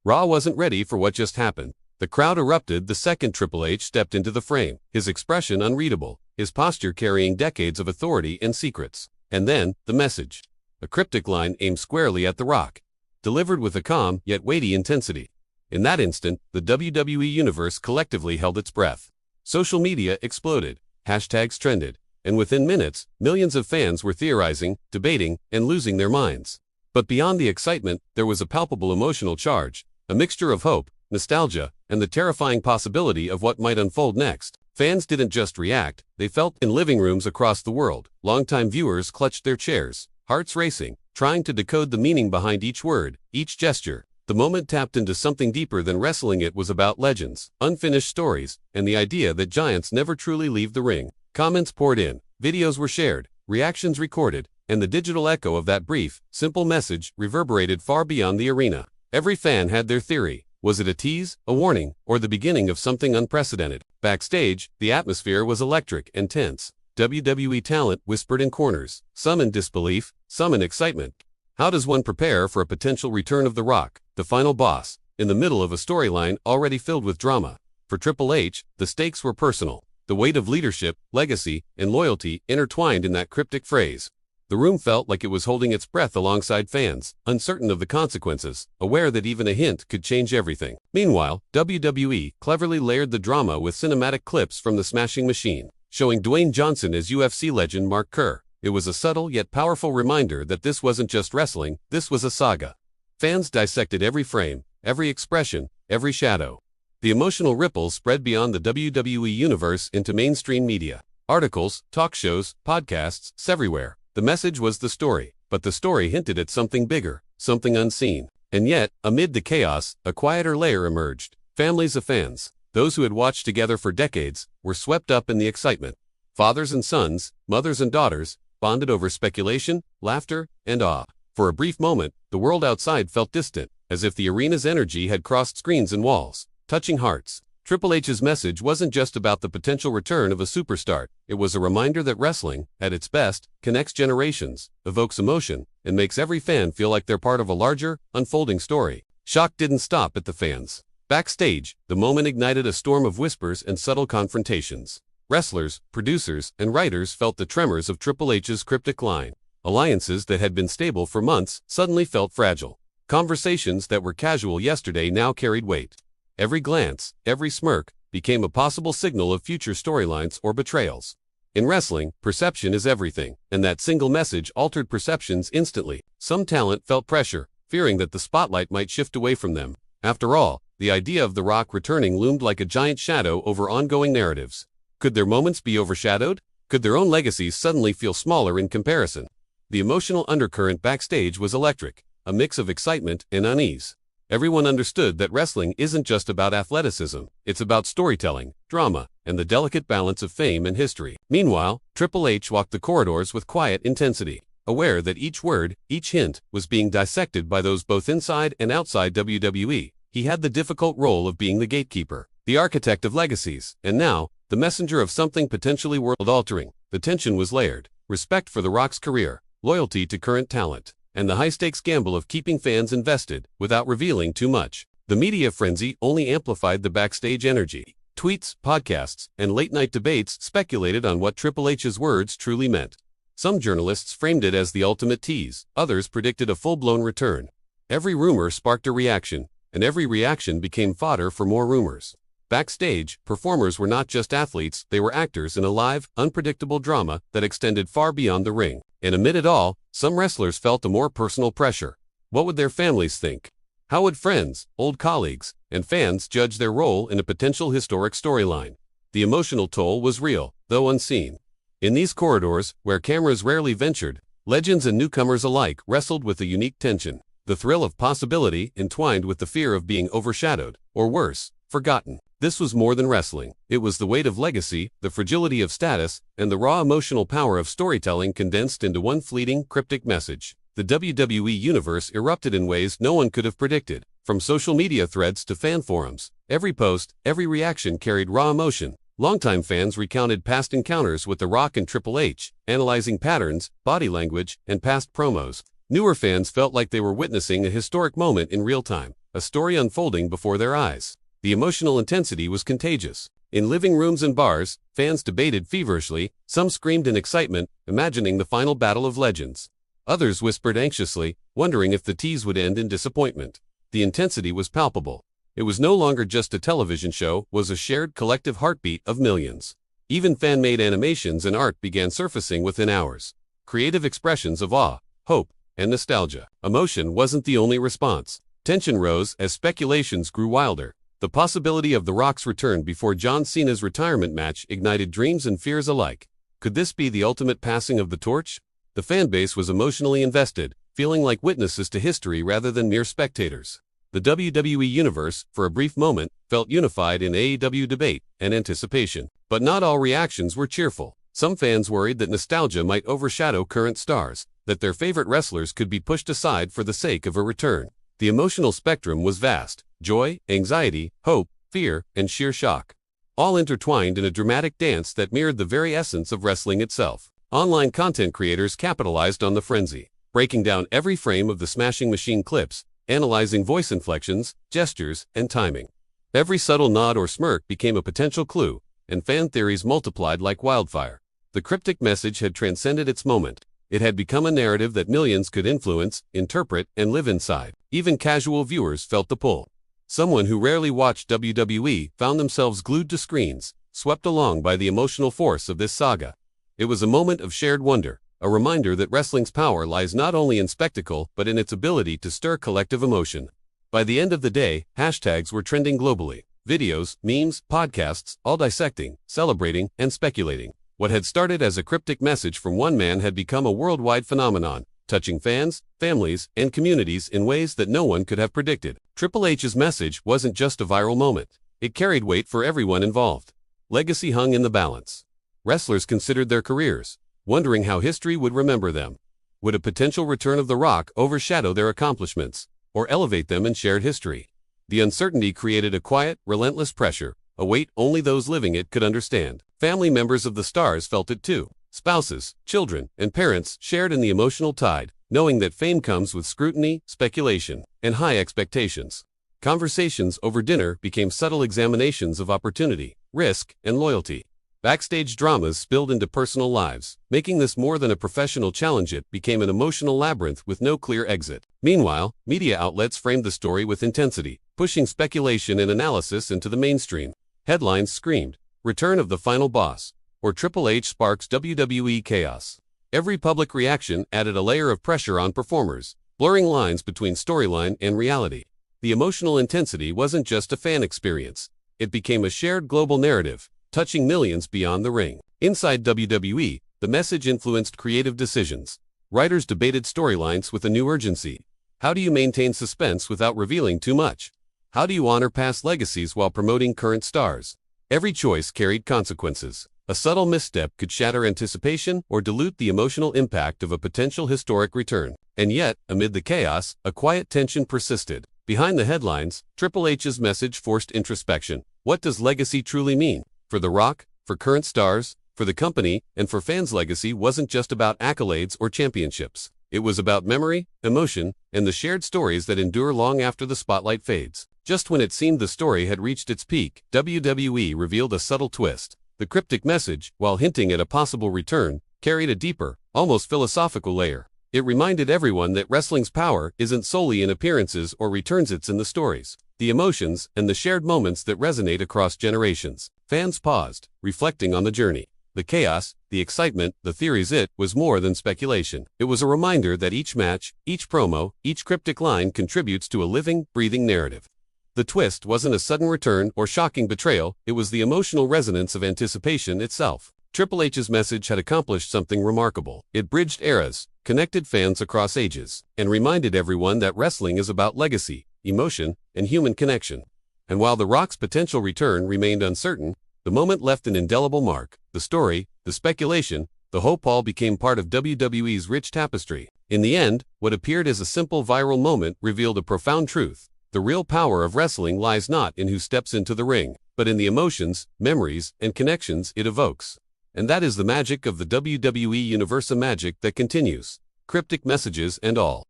Raw wasn't ready for what just happened. The crowd erupted the second Triple H stepped into the frame, his expression unreadable, his posture carrying decades of authority and secrets. And then, the message. A cryptic line aimed squarely at The Rock, delivered with a calm yet weighty intensity. In that instant, the WWE Universe collectively held its breath. Social media exploded, hashtags trended, and within minutes, millions of fans were theorizing, debating, and losing their minds. But beyond the excitement, there was a palpable emotional charge, a mixture of hope, nostalgia, and the terrifying possibility of what might unfold next. Fans didn't just react, they felt in living rooms across the world. Longtime viewers clutched their chairs, hearts racing, trying to decode the meaning behind each word, each gesture. The moment tapped into something deeper than wrestling. It was about legends, unfinished stories, and the idea that giants never truly leave the ring. Comments poured in, videos were shared, reactions recorded, and the digital echo of that brief, simple message reverberated far beyond the arena. Every fan had their theory. Was it a tease, a warning, or the beginning of something unprecedented? Backstage, the atmosphere was electric and tense. WWE talent whispered in corners, some in disbelief, some in excitement. How does one prepare for a potential return of The Rock, the final boss, in the middle of a storyline already filled with drama? For Triple H, the stakes were personal. The weight of leadership, legacy, and loyalty intertwined in that cryptic phrase. The room felt like it was holding its breath alongside fans, uncertain of the consequences, aware that even a hint could change everything. Meanwhile, WWE cleverly layered the drama with cinematic clips from the Smashing Machine, showing Dwayne Johnson as UFC legend Mark Kerr. It was a subtle yet powerful reminder that this wasn't just wrestling, this was a saga. Fans dissected every frame, every expression, every shadow. The emotional ripples spread beyond the WWE Universe into mainstream media. Articles, talk shows, podcasts, everywhere. The message was the story, but the story hinted at something bigger, something unseen. And yet, amid the chaos, a quieter layer emerged. Families of fans, those who had watched together for decades, were swept up in the excitement. Fathers and sons, mothers and daughters, bonded over speculation, laughter, and awe. For a brief moment, the world outside felt distant, as if the arena's energy had crossed screens and walls, touching hearts. Triple H's message wasn't just about the potential return of a superstar. It was a reminder that wrestling, at its best, connects generations, evokes emotion, and makes every fan feel like they're part of a larger, unfolding story. Shock didn't stop at the fans. Backstage, the moment ignited a storm of whispers and subtle confrontations. Wrestlers, producers, and writers felt the tremors of Triple H's cryptic line. Alliances that had been stable for months suddenly felt fragile. Conversations that were casual yesterday now carried weight. Every glance, every smirk, became a possible signal of future storylines or betrayals. In wrestling, perception is everything, and that single message altered perceptions instantly. Some talent felt pressure, fearing that the spotlight might shift away from them. After all, the idea of The Rock returning loomed like a giant shadow over ongoing narratives. Could their moments be overshadowed? Could their own legacies suddenly feel smaller in comparison? The emotional undercurrent backstage was electric, a mix of excitement and unease. Everyone understood that wrestling isn't just about athleticism, it's about storytelling, drama, and the delicate balance of fame and history. Meanwhile, Triple H walked the corridors with quiet intensity, aware that each word, each hint, was being dissected by those both inside and outside WWE. He had the difficult role of being the gatekeeper, the architect of legacies, and now, the messenger of something potentially world-altering. The tension was layered: respect for The Rock's career, loyalty to current talent, and the high-stakes gamble of keeping fans invested without revealing too much. The media frenzy only amplified the backstage energy. Tweets, podcasts, and late-night debates speculated on what Triple H's words truly meant. Some journalists framed it as the ultimate tease, others predicted a full-blown return. Every rumor sparked a reaction, and every reaction became fodder for more rumors. Backstage, performers were not just athletes, they were actors in a live, unpredictable drama that extended far beyond the ring. And amid it all, some wrestlers felt a more personal pressure. What would their families think? How would friends, old colleagues, and fans judge their role in a potential historic storyline? The emotional toll was real, though unseen. In these corridors, where cameras rarely ventured, legends and newcomers alike wrestled with a unique tension. The thrill of possibility entwined with the fear of being overshadowed, or worse, forgotten. This was more than wrestling. It was the weight of legacy, the fragility of status, and the raw emotional power of storytelling condensed into one fleeting, cryptic message. The WWE Universe erupted in ways no one could have predicted. From social media threads to fan forums, every post, every reaction carried raw emotion. Longtime fans recounted past encounters with The Rock and Triple H, analyzing patterns, body language, and past promos. Newer fans felt like they were witnessing a historic moment in real time, a story unfolding before their eyes. The emotional intensity was contagious. In living rooms and bars, fans debated feverishly, some screamed in excitement, imagining the final battle of legends. Others whispered anxiously, wondering if the tease would end in disappointment. The intensity was palpable. It was no longer just a television show, it was a shared collective heartbeat of millions. Even fan-made animations and art began surfacing within hours. Creative expressions of awe, hope, and nostalgia. Emotion wasn't the only response. Tension rose as speculations grew wilder. The possibility of The Rock's return before John Cena's retirement match ignited dreams and fears alike. Could this be the ultimate passing of the torch? The fan base was emotionally invested, feeling like witnesses to history rather than mere spectators. The WWE Universe, for a brief moment, felt unified in AEW debate and anticipation. But not all reactions were cheerful. Some fans worried that nostalgia might overshadow current stars, that their favorite wrestlers could be pushed aside for the sake of a return. The emotional spectrum was vast: joy, anxiety, hope, fear, and sheer shock. All intertwined in a dramatic dance that mirrored the very essence of wrestling itself. Online content creators capitalized on the frenzy, breaking down every frame of the Smashing Machine clips, analyzing voice inflections, gestures, and timing. Every subtle nod or smirk became a potential clue, and fan theories multiplied like wildfire. The cryptic message had transcended its moment. It had become a narrative that millions could influence, interpret, and live inside. Even casual viewers felt the pull. Someone who rarely watched WWE found themselves glued to screens, swept along by the emotional force of this saga. It was a moment of shared wonder, a reminder that wrestling's power lies not only in spectacle but in its ability to stir collective emotion. By the end of the day, hashtags were trending globally. Videos, memes, podcasts, all dissecting, celebrating, and speculating. What had started as a cryptic message from one man had become a worldwide phenomenon, touching fans, families, and communities in ways that no one could have predicted. Triple H's message wasn't just a viral moment. It carried weight for everyone involved. Legacy hung in the balance. Wrestlers considered their careers, wondering how history would remember them. Would a potential return of The Rock overshadow their accomplishments, or elevate them in shared history? The uncertainty created a quiet, relentless pressure, a weight only those living it could understand. Family members of the stars felt it too. Spouses, children, and parents shared in the emotional tide, knowing that fame comes with scrutiny, speculation, and high expectations. Conversations over dinner became subtle examinations of opportunity, risk, and loyalty. Backstage dramas spilled into personal lives, making this more than a professional challenge. It became an emotional labyrinth with no clear exit. Meanwhile, media outlets framed the story with intensity, pushing speculation and analysis into the mainstream. Headlines screamed, "Return of the Final Boss," or Triple H sparks WWE chaos. Every public reaction added a layer of pressure on performers, blurring lines between storyline and reality. The emotional intensity wasn't just a fan experience. It became a shared global narrative, touching millions beyond the ring. Inside WWE, the message influenced creative decisions. Writers debated storylines with a new urgency. How do you maintain suspense without revealing too much? How do you honor past legacies while promoting current stars? Every choice carried consequences. A subtle misstep could shatter anticipation or dilute the emotional impact of a potential historic return. And yet, amid the chaos, a quiet tension persisted. Behind the headlines, Triple H's message forced introspection. What does legacy truly mean? For The Rock, for current stars, for the company, and for fans, legacy wasn't just about accolades or championships. It was about memory, emotion, and the shared stories that endure long after the spotlight fades. Just when it seemed the story had reached its peak, WWE revealed a subtle twist. The cryptic message, while hinting at a possible return, carried a deeper, almost philosophical layer. It reminded everyone that wrestling's power isn't solely in appearances or returns, it's in the stories, the emotions, and the shared moments that resonate across generations. Fans paused, reflecting on the journey. The chaos, the excitement, the theories. It was more than speculation. It was a reminder that each match, each promo, each cryptic line contributes to a living, breathing narrative. The twist wasn't a sudden return or shocking betrayal, it was the emotional resonance of anticipation itself. Triple H's message had accomplished something remarkable. It bridged eras, connected fans across ages, and reminded everyone that wrestling is about legacy, emotion, and human connection. And while The Rock's potential return remained uncertain, the moment left an indelible mark. The story, the speculation, the hope all became part of WWE's rich tapestry. In the end, what appeared as a simple viral moment revealed a profound truth. The real power of wrestling lies not in who steps into the ring, but in the emotions, memories, and connections it evokes. And that is the magic of the WWE Universe, a magic that continues, cryptic messages and all.